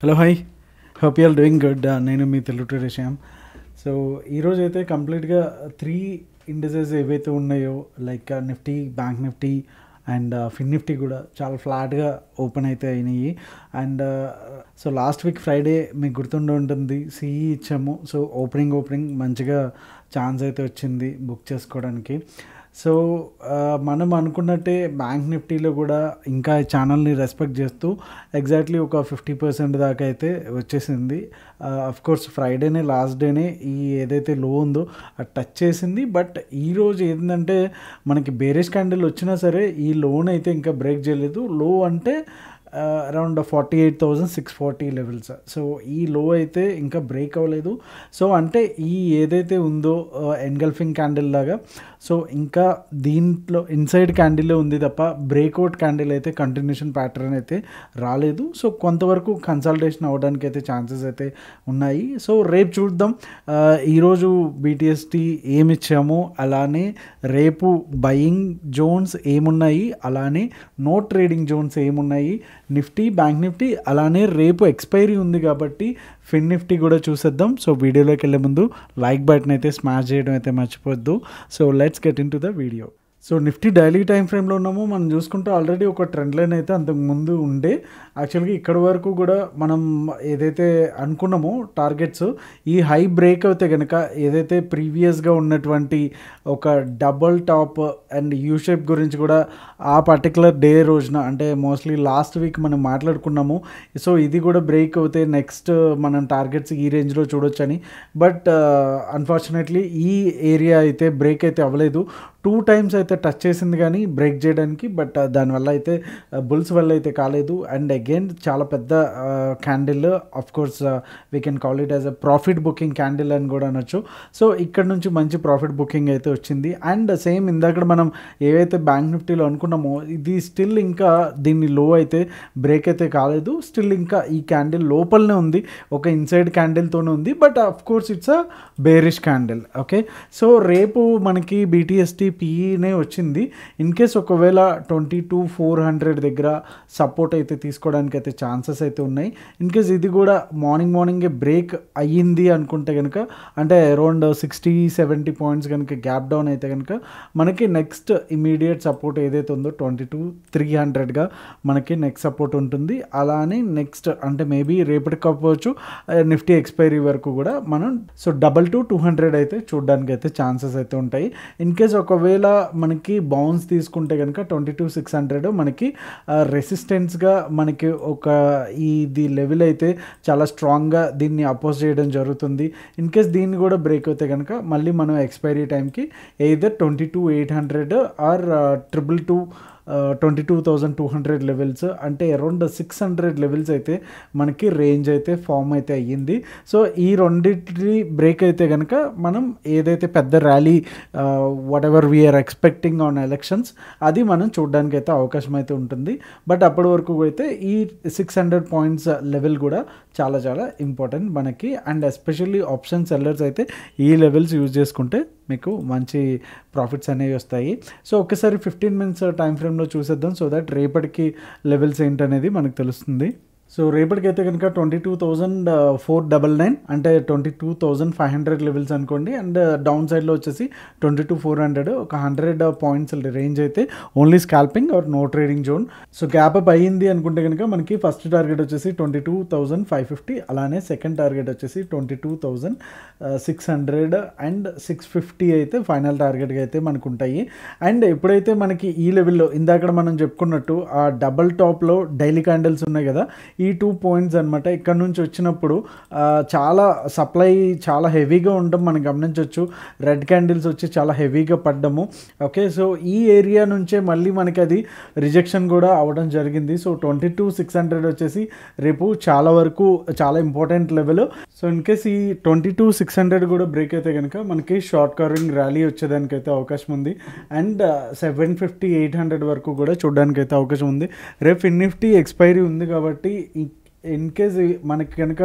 Hello hi, hope you are doing good. నేను మీ తెలుగు విషయం. సో ఈరోజు అయితే కంప్లీట్గా 3 ఇండిసెస్ ఏవైతే ఉన్నాయో like Nifty, bank Nifty and Fin Nifty కూడా చాలా ఫ్లాట్గా ఓపెన్ అయితే అయినాయి. And so last week Friday మీకు గుర్తుండి ఉంటుంది, సిఈ ఇచ్చాము. సో ఓపెనింగ్ మంచిగా ఛాన్స్ అయితే వచ్చింది బుక్ చేసుకోవడానికి. సో మనం అనుకున్నట్టే బ్యాంక్ నిఫ్టీలో కూడా ఇంకా ఛానల్ని రెస్పెక్ట్ చేస్తూ ఎగ్జాక్ట్లీ ఒక 50% దాకా అయితే వచ్చేసింది. కోర్స్ ఫ్రైడేనే లాస్ట్ డేనే ఈ ఏదైతే లో ఉందో అది టచ్ చేసింది. బట్ ఈరోజు ఏంటంటే మనకి బేరిష్ క్యాండిల్ వచ్చినా సరే ఈ లోన్ అయితే ఇంకా బ్రేక్ చేయలేదు. లో అంటే అరౌండ్ 48,640 లెవెల్స్. సో ఈ లో అయితే ఇంకా బ్రేక్ అవ్వలేదు. సో అంటే ఈ ఏదైతే ఉందో ఎన్గల్ఫింగ్ క్యాండిల్ లాగా, సో ఇంకా దీంట్లో ఇన్సైడ్ క్యాండిల్లో ఉంది తప్ప బ్రేక్అవుట్ క్యాండిల్ అయితే కంటిన్యూషన్ ప్యాటర్న్ అయితే రాలేదు. సో కొంతవరకు కన్సల్టేషన్ అవ్వడానికి అయితే ఛాన్సెస్ అయితే ఉన్నాయి. సో రేపు చూద్దాం ఈరోజు బీటీఎస్టీ ఏమిచ్చాము, అలానే రేపు బయింగ్ జోన్స్ ఏమున్నాయి, అలానే నో ట్రేడింగ్ జోన్స్ ఏమున్నాయి, నిఫ్టీ, బ్యాంక్ నిఫ్టీ, అలానే రేపు ఎక్స్పైరీ ఉంది కాబట్టి ఫిన్ నిఫ్టీ కూడా చూసేద్దాం. సో వీడియోలోకి వెళ్ళే ముందు లైక్ బటన్ అయితే స్మాష్ చేయడం అయితే మర్చిపోద్దు. So let's get into the video. So Nifty daily time ఫ్రేమ్లో ఉన్నాము. మనం చూసుకుంటే ఆల్రెడీ ఒక ట్రెండ్ లైన్ అయితే అంతకుముందు ఉండే. యాక్చువల్గా ఇక్కడ వరకు కూడా మనం ఏదైతే అనుకున్నామో టార్గెట్స్, ఈ హై బ్రేక్ అయితే కనుక ఏదైతే ప్రీవియస్గా ఉన్నటువంటి ఒక double tap and U shape గురించి కూడా ఆ పర్టికులర్ డే రోజున, అంటే మోస్ట్లీ లాస్ట్ వీక్ మనం మాట్లాడుకున్నాము. సో ఇది కూడా బ్రేక్ అవుతే నెక్స్ట్ మనం టార్గెట్స్ ఈ రేంజ్లో చూడొచ్చని. బట్ అన్ఫార్చునేట్లీ ఈ ఏరియా అయితే బ్రేక్ అయితే అవ్వలేదు. 2 times అయితే టచ్ చేసింది కానీ బ్రేక్ చేయడానికి. బట్ దానివల్ల అయితే బుల్స్ వల్ల అయితే కాలేదు. అండ్ అగైన్ చాలా పెద్ద candle, of course we can call it as a profit booking candle అని కూడా అనొచ్చు. సో ఇక్కడ నుంచి మంచి ప్రాఫిట్ బుకింగ్ అయితే వచ్చింది. అండ్ సేమ్ ఇందాక మనం ఏవైతే బ్యాంక్ నిఫ్టీలో అనుకున్నామో ఇది స్టిల్ ఇంకా దీన్ని లో అయితే బ్రేక్ అయితే కాలేదు. స్టిల్ ఇంకా ఈ క్యాండిల్ లోపలనే ఉంది, ఒక ఇన్సైడ్ క్యాండిల్తోనే ఉంది. But of course it's a bearish candle. Okay, so రేపు మనకి బీటీఎస్టీ పీఈనే వచ్చింది. ఇన్ కేస్ ఒకవేళ 22,400 దగ్గర సపోర్ట్ అయితే తీసుకోవడానికి అయితే ఛాన్సెస్ అయితే ఉన్నాయి. ఇన్ కేస్ ఇది కూడా మార్నింగే బ్రేక్ అయ్యింది అనుకుంటే కనుక, అంటే అరౌండ్ 60-70 పాయింట్స్ కనుక గ్యాప్ డౌన్ అయితే కనుక మనకి నెక్స్ట్ ఇమీడియట్ సపోర్ట్ ఏదైతే ఉందో 22,300గా మనకి నెక్స్ట్ సపోర్ట్ ఉంటుంది. అలానే నెక్స్ట్ అంటే మేబీ రేపటికి కావచ్చు నిఫ్టీ ఎక్స్పైరీ వరకు కూడా మనం సో 22,200 అయితే చూడడానికి అయితే ఛాన్సెస్ అయితే ఉంటాయి. ఇన్ కేస్ ఒకవేళ మనకి బౌన్స్ తీసుకుంటే కనుక 22,600 మనకి రెసిస్టెన్స్గా మనకి ఒక ఇది లెవెల్ అయితే చాలా స్ట్రాంగ్గా దీన్ని అపోజ్ చేయడం జరుగుతుంది. ఇన్ కేస్ దీన్ని కూడా బ్రేక్ అయితే కనుక మళ్ళీ మనం ఎక్స్పైరీ టైంకి ఎయిదర్ 22,800 ఆర్ 22,200 లెవెల్స్, అంటే అరౌండ్ 600 లెవెల్స్ అయితే మనకి రేంజ్ అయితే ఫామ్ అయితే అయ్యింది. సో ఈ రెండింటి బ్రేక్ అయితే కనుక మనం ఏదైతే పెద్ద rally whatever we are expecting on elections అది మనం చూడడానికి అయితే అవకాశం అయితే ఉంటుంది. బట్ అప్పటి వరకు అయితే ఈ 600 పాయింట్స్ లెవెల్ కూడా చాలా ఇంపార్టెంట్ మనకి. అండ్ ఎస్పెషల్లీ ఆప్షన్ సెల్లర్స్ అయితే ఈ లెవెల్స్ యూజ్ చేసుకుంటే మీకు మంచి ప్రాఫిట్స్ అనేవి వస్తాయి. సో ఒకసారి 15 minutes టైం ఫ్రేమ్లో చూసేద్దాం, సో దట్ రేపటికి లెవెల్స్ ఏంటనేది మనకు తెలుస్తుంది. సో రేపటికైతే కనుక 22,499 అంటే 22,500 లెవెల్స్ అనుకోండి. అండ్ డౌన్ సైడ్లో వచ్చేసి 22,400, ఒక 100 పాయింట్స్ రేంజ్ అయితే only scalping or no trading zone. So gap up అయ్యింది అనుకుంటే కనుక మనకి ఫస్ట్ టార్గెట్ వచ్చేసి 22,550, అలానే సెకండ్ టార్గెట్ వచ్చేసి 22,600 అండ్ 650 అయితే ఫైనల్ టార్గెట్గా అయితే మనకు ఉంటాయి. అండ్ ఎప్పుడైతే మనకి ఈ లెవెల్లో ఇందాక మనం చెప్పుకున్నట్టు ఆ డబల్ టాప్లో డైలీ క్యాండిల్స్ ఉన్నాయి కదా, ఈ 2 points అనమాట, ఇక్కడ నుంచి వచ్చినప్పుడు చాలా సప్లై చాలా హెవీగా ఉండడం మనం గమనించవచ్చు. రెడ్ క్యాండిల్స్ వచ్చి చాలా హెవీగా పడ్డము. ఓకే, సో ఈ ఏరియా నుంచే మళ్ళీ మనకి అది రిజెక్షన్ కూడా అవ్వడం జరిగింది. సో 22,600 వచ్చేసి రేపు చాలా వరకు చాలా important level. So in case ఈ 22,600 కూడా బ్రేక్ అయితే కనుక మనకి షార్ట్ కవరింగ్ ర్యాలీ వచ్చేదానికి అయితే అవకాశం ఉంది. అండ్ 750-800 వరకు కూడా చూడడానికి అయితే అవకాశం ఉంది. రేపు ఫిన్ నిఫ్టీ ఎక్స్పైరీ ఉంది కాబట్టి ఇన్ కేస్ మనకి కనుక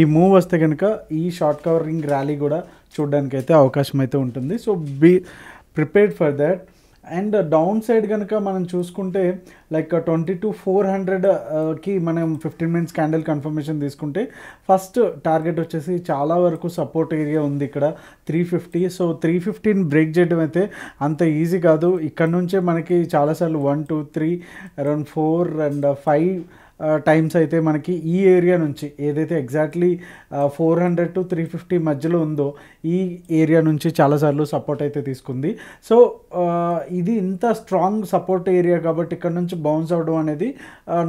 ఈ మూవ్ వస్తే కనుక ఈ షార్ట్ కవరింగ్ ర్యాలీ కూడా చూడడానికి అయితే అవకాశం అయితే ఉంటుంది. So be prepared for that. And downside కనుక మనం చూసుకుంటే లైక్ 22,400కి మనం 15 మినిట్స్ క్యాండిల్ కన్ఫర్మేషన్ తీసుకుంటే ఫస్ట్ టార్గెట్ వచ్చేసి చాలా వరకు సపోర్ట్ ఏరియా ఉంది ఇక్కడ 350. సో 350ని బ్రేక్ చేయడం అయితే అంత ఈజీ కాదు. ఇక్కడ నుంచే మనకి చాలాసార్లు 1 2 3 అరౌండ్ 4 అండ్ 5 టైమ్స్ అయితే మనకి ఈ ఏరియా నుంచి ఏదైతే ఎగ్జాక్ట్లీ 400 to 350 మధ్యలో ఉందో ఈ ఏరియా నుంచి చాలాసార్లు సపోర్ట్ అయితే తీసుకుంది. సో ఇది ఇంత స్ట్రాంగ్ సపోర్ట్ ఏరియా కాబట్టి ఇక్కడ నుంచి బౌన్స్ అవ్వడం అనేది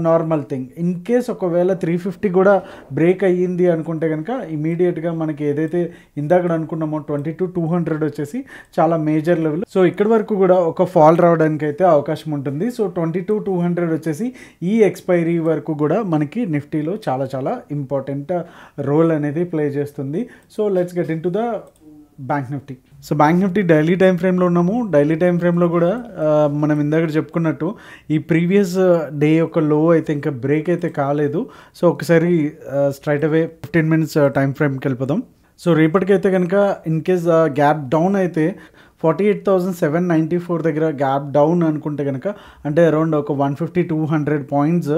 నార్మల్ థింగ్. ఇన్ కేస్ ఒకవేళ 350 కూడా బ్రేక్ అయ్యింది అనుకుంటే కనుక ఇమీడియట్గా మనకి ఏదైతే ఇందాక అనుకున్నామో 22,200 వచ్చేసి చాలా మేజర్ లెవెల్. సో ఇక్కడి వరకు కూడా ఒక ఫాల్ రావడానికి అయితే అవకాశం ఉంటుంది. సో 22,200 వచ్చేసి ఈ ఎక్స్పైరీ వరకు కూడా మనకి నిఫ్టీలో చాలా చాలా ఇంపార్టెంట్ రోల్ అనేది ప్లే చేస్తుంది. So let's get into the bank Nifty. So bank Nifty daily time ఫ్రేమ్లో ఉన్నాము. డైలీ టైం ఫ్రేమ్లో కూడా మనం ఇందాక చెప్పుకున్నట్టు ఈ ప్రీవియస్ డే యొక్క లో అయితే ఇంకా బ్రేక్ అయితే కాలేదు. సో ఒకసారి స్ట్రైట్ అవే 15 మినిట్స్ టైం ఫ్రేమ్కి వెళ్ళిపోదాం. సో రేపటికైతే కనుక ఇన్ కేస్ గ్యాప్ డౌన్ అయితే 48,794 దగ్గర గ్యాప్ డౌన్ అనుకుంటే కనుక అంటే అరౌండ్ ఒక 150-200 పాయింట్స్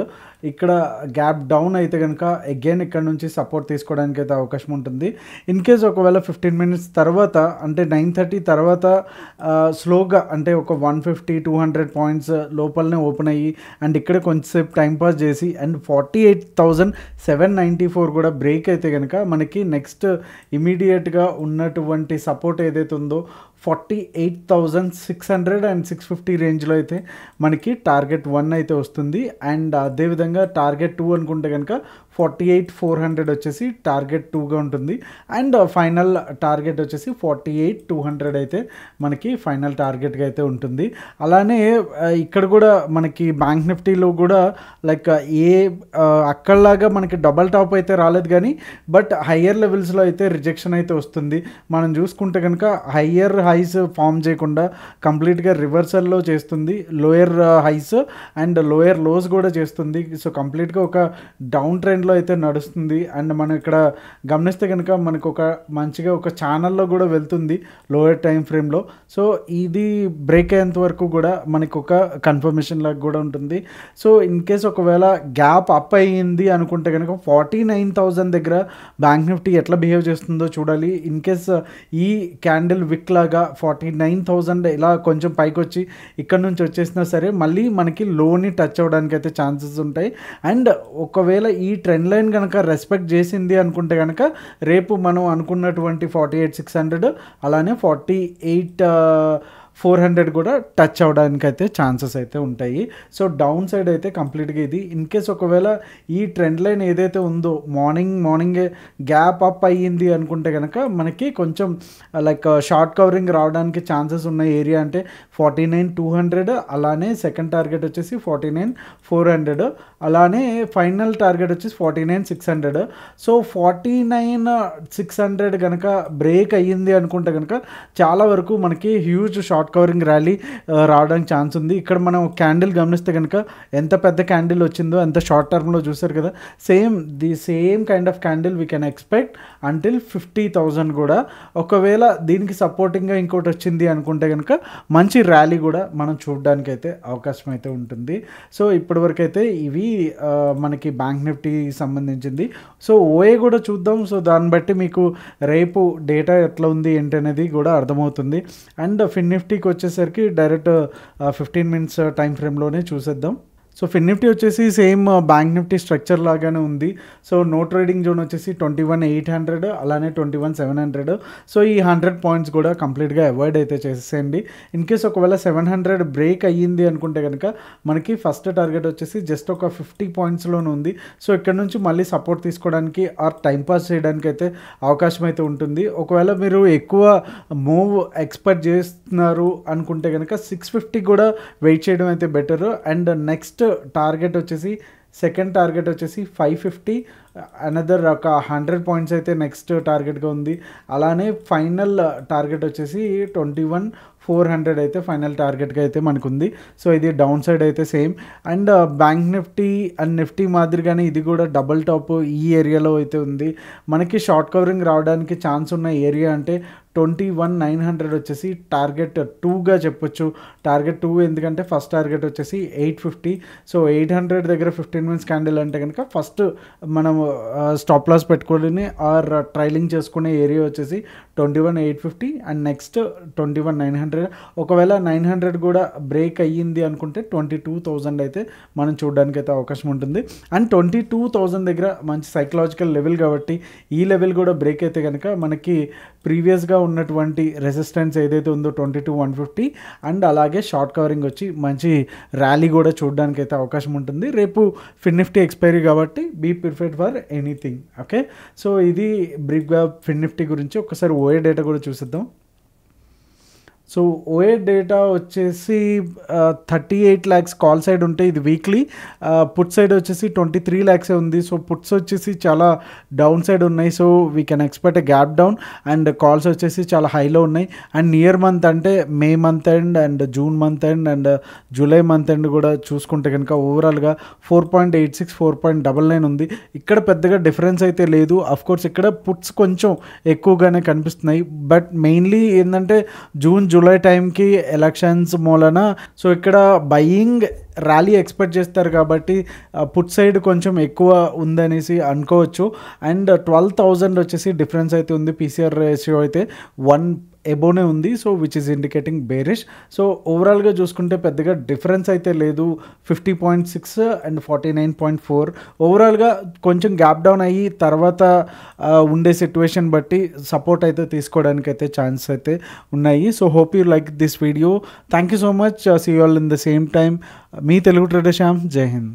ఇక్కడ గ్యాప్ డౌన్ అయితే కనుక అగైన్ ఇక్కడ నుంచి సపోర్ట్ తీసుకోవడానికి అయితే అవకాశం ఉంటుంది. ఇన్ కేస్ ఒకవేళ 15 మినిట్స్ తర్వాత అంటే 9:30 తర్వాత స్లోగా అంటే ఒక 150-200 పాయింట్స్ లోపలనే ఓపెన్ అయ్యి అండ్ ఇక్కడ కొంచెంసేపు టైంపాస్ చేసి అండ్ 48,794 కూడా బ్రేక్ అయితే కనుక మనకి నెక్స్ట్ ఇమీడియట్గా ఉన్నటువంటి సపోర్ట్ ఏదైతే ఉందో 48,600 అండ్ 650 రేంజ్లో అయితే మనకి టార్గెట్ 1 అయితే వస్తుంది. అండ్ అదేవిధంగా టార్గెట్ 2 అనుకుంటే కనుక 48,400 వచ్చేసి టార్గెట్ 2గా ఉంటుంది. అండ్ ఫైనల్ టార్గెట్ వచ్చేసి 48,200 అయితే మనకి ఫైనల్ టార్గెట్గా అయితే ఉంటుంది. అలానే ఇక్కడ కూడా మనకి బ్యాంక్ నిఫ్టీలో కూడా లైక్ అక్కడలాగా మనకి డబల్ టాప్ అయితే రాలేదు కానీ బట్ హయ్యర్ లెవెల్స్లో అయితే రిజెక్షన్ అయితే వస్తుంది. మనం చూసుకుంటే కనుక హయ్యర్ హైస్ ఫామ్ చేయకుండా కంప్లీట్గా రివర్సల్లో చేస్తుంది. Lower highs and lower lows కూడా చేస్తుంది. సో కంప్లీట్గా ఒక డౌన్ ట్రెండ్లో అయితే నడుస్తుంది. అండ్ మనం ఇక్కడ గమనిస్తే కనుక మనకు ఒక మంచిగా ఒక ఛానల్లో కూడా వెళ్తుంది లోయర్ టైం ఫ్రేమ్లో. సో ఇది బ్రేక్ అయ్యేంత వరకు కూడా మనకు ఒక కన్ఫర్మేషన్ లాగా కూడా ఉంటుంది. సో ఇన్ కేస్ ఒకవేళ గ్యాప్ అప్ అయ్యింది అనుకుంటే కనుక 49,000 దగ్గర బ్యాంక్ నిఫ్టీ ఎట్లా బిహేవ్ చేస్తుందో చూడాలి. ఇన్ కేస్ ఈ క్యాండిల్ విక్ లాగా 49,000 ఇలా కొంచెం పైకి వచ్చి ఇక్కడ నుంచి వచ్చేసినా సరే మళ్ళీ మనకి లోని టచ్ అవ్వడానికి అయితే ఛాన్సెస్ ఉంటాయి. అండ్ ఒకవేళ ఈ ట్రెండ్ లైన్ కనుక రెస్పెక్ట్ చేసింది అనుకుంటే కనుక రేపు మనం అనుకున్నటువంటి 48,600 అలానే 48,400 కూడా టచ్ అవ్వడానికి అయితే ఛాన్సెస్ అయితే ఉంటాయి. సో డౌన్ సైడ్ అయితే కంప్లీట్గా ఇది. ఇన్ కేస్ ఒకవేళ ఈ ట్రెండ్ లైన్ ఏదైతే ఉందో మార్నింగే గ్యాప్ అప్ అయ్యింది అనుకుంటే కనుక మనకి కొంచెం లైక్ షార్ట్ కవరింగ్ రావడానికి ఛాన్సెస్ ఉన్న ఏరియా అంటే 49,200 అలానే సెకండ్ టార్గెట్ వచ్చేసి 49,400 అలానే ఫైనల్ టార్గెట్ వచ్చేసి 49,600. సో 49,600 కనుక బ్రేక్ అయ్యింది అనుకుంటే కనుక చాలా వరకు మనకి హ్యూజ్ షార్ట్ కవరింగ్ ర్యాలీ రావడానికి ఛాన్స్ ఉంది. ఇక్కడ మనం క్యాండిల్ గమనిస్తే కనుక ఎంత పెద్ద క్యాండిల్ వచ్చిందో ఎంత షార్ట్ టర్మ్లో చూసారు కదా. Same kind of candle we can expect until 50,000 కూడా. ఒకవేళ దీనికి సపోర్టింగ్గా ఇంకోటి వచ్చింది అనుకుంటే కనుక మంచి ర్యాలీ కూడా మనం చూడడానికి అయితే అవకాశం అయితే ఉంటుంది. సో ఇప్పటివరకు అయితే ఇవి మనకి బ్యాంక్ నిఫ్టీ సంబంధించింది. సో ఓఏ కూడా చూద్దాం. సో దాన్ని బట్టి మీకు రేపు డేటా ఎట్లా ఉంది ఏంటనేది కూడా అర్థమవుతుంది. అండ్ ఫిన్ నిఫ్టీకి వచ్చేసరికి డైరెక్ట్ 15 మినిట్స్ టైం ఫ్రేమ్లోనే చూసేద్దాం. సో ఫిన్ నిఫ్టీ వచ్చేసి సేమ్ బ్యాంక్ నిఫ్టీ స్ట్రక్చర్ లాగానే ఉంది. సో నో ట్రేడింగ్ జోన్ వచ్చేసి 21,800 అలానే 21,700. సో ఈ 100 పాయింట్స్ కూడా కంప్లీట్గా అవాయిడ్ అయితే చేసేయండి. ఇన్ కేస్ ఒకవేళ 700 బ్రేక్ అయ్యింది అనుకుంటే కనుక మనకి ఫస్ట్ టార్గెట్ వచ్చేసి జస్ట్ ఒక 50 పాయింట్స్లోనే ఉంది. సో ఇక్కడ నుంచి మళ్ళీ సపోర్ట్ తీసుకోవడానికి ఆర్ టైంపాస్ చేయడానికి అయితే అవకాశం అయితే ఉంటుంది. ఒకవేళ మీరు ఎక్కువ మూవ్ ఎక్స్పెక్ట్ చేస్తున్నారు అనుకుంటే కనుక 650 కూడా వెయిట్ చేయడం అయితే బెటర్. అండ్ నెక్స్ట్ టార్గెట్ వచ్చేసి సెకండ్ టార్గెట్ వచ్చేసి 550 అనదర్ ఒక 100 పాయింట్స్ అయితే నెక్స్ట్ టార్గెట్గా ఉంది. అలానే ఫైనల్ టార్గెట్ వచ్చేసి 21,400 400 అయితే ఫైనల్ టార్గెట్గా అయితే మనకు ఉంది. సో ఇది డౌన్ సైడ్ అయితే same. And bank Nifty and Nifty మాదిరిగానే ఇది కూడా డబుల్ టాప్ ఈ ఏరియాలో అయితే ఉంది. మనకి షార్ట్ కవరింగ్ రావడానికి ఛాన్స్ ఉన్న ఏరియా అంటే 21,900 వచ్చేసి టార్గెట్ 2గా చెప్పొచ్చు. టార్గెట్ 2 ఎందుకంటే ఫస్ట్ టార్గెట్ వచ్చేసి 850. సో 800 దగ్గర 15 మినిట్స్ క్యాండిల్ అంటే కనుక ఫస్ట్ మనం స్టాప్ లాస్ పెట్టుకొని ఆర్ ట్రైలింగ్ చేసుకునే ఏరియా వచ్చేసి 21,850 అండ్ నెక్స్ట్ 21,900. ఒకవేళ 900 కూడా బ్రేక్ అయ్యింది అనుకుంటే 22,000 అయితే మనం చూడడానికి అయితే అవకాశం ఉంటుంది. అండ్ 22,000 దగ్గర మంచి సైకలాజికల్ లెవెల్ కాబట్టి ఈ లెవెల్ కూడా బ్రేక్ అయితే కనుక మనకి ప్రీవియస్గా ఉన్నటువంటి రెసిస్టెన్స్ ఏదైతే ఉందో 22,150 అండ్ అలాగే షార్ట్ కవరింగ్ వచ్చి మంచి ర్యాలీ కూడా చూడడానికి అయితే అవకాశం ఉంటుంది. రేపు ఫిన్ నిఫ్టీ ఎక్స్పైరీ కాబట్టి be prepared for anything. Okay, so ఇది బ్రీఫ్గా ఫిన్ నిఫ్టీ గురించి. ఒకసారి ఓఏ డేటా కూడా చూసిద్దాం. సో ఓఏ డేటా వచ్చేసి 38 lakhs కాల్ సైడ్ ఉంటే ఇది వీక్లీ, పుట్ సైడ్ వచ్చేసి 23 lakhs ఉంది. సో పుట్స్ వచ్చేసి చాలా డౌన్ సైడ్ ఉన్నాయి. So we can expect a gap down. And calls వచ్చేసి చాలా హైలో ఉన్నాయి. అండ్ నియర్ మంత్ అంటే May month end and June month end and July month end కూడా చూసుకుంటే కనుక ఓవరాల్గా 4.86 4.99 ఉంది. ఇక్కడ పెద్దగా డిఫరెన్స్ అయితే లేదు. అఫ్కోర్స్ ఇక్కడ పుట్స్ కొంచెం ఎక్కువగానే కనిపిస్తున్నాయి. బట్ మెయిన్లీ ఏంటంటే జూన్ జూలై టైంకి ఎలక్షన్స్ మూలన సో ఇక్కడ బయింగ్ ర్యాలీ ఎక్స్పెక్ట్ చేస్తారు కాబట్టి పుట్ సైడ్ కొంచెం ఎక్కువ ఉందనేసి అనుకోవచ్చు. అండ్ 12,000 వచ్చేసి డిఫరెన్స్ అయితే ఉంది. పీసీఆర్ రేషియో అయితే 1 ఎబోనే ఉంది. So which is indicating bearish. So ఓవరాల్గా చూసుకుంటే పెద్దగా డిఫరెన్స్ అయితే లేదు. 50.6 అండ్ 49.4. ఓవరాల్గా కొంచెం గ్యాప్ డౌన్ అయ్యి తర్వాత ఉండే సిచ్యువేషన్ బట్టి సపోర్ట్ అయితే తీసుకోవడానికి అయితే ఛాన్స్ అయితే ఉన్నాయి. So hope you like this video. Thank you so much. See you all in the same time. మీ తెలుగు ట్రేడర్ శ్యామ్. జై హింద్.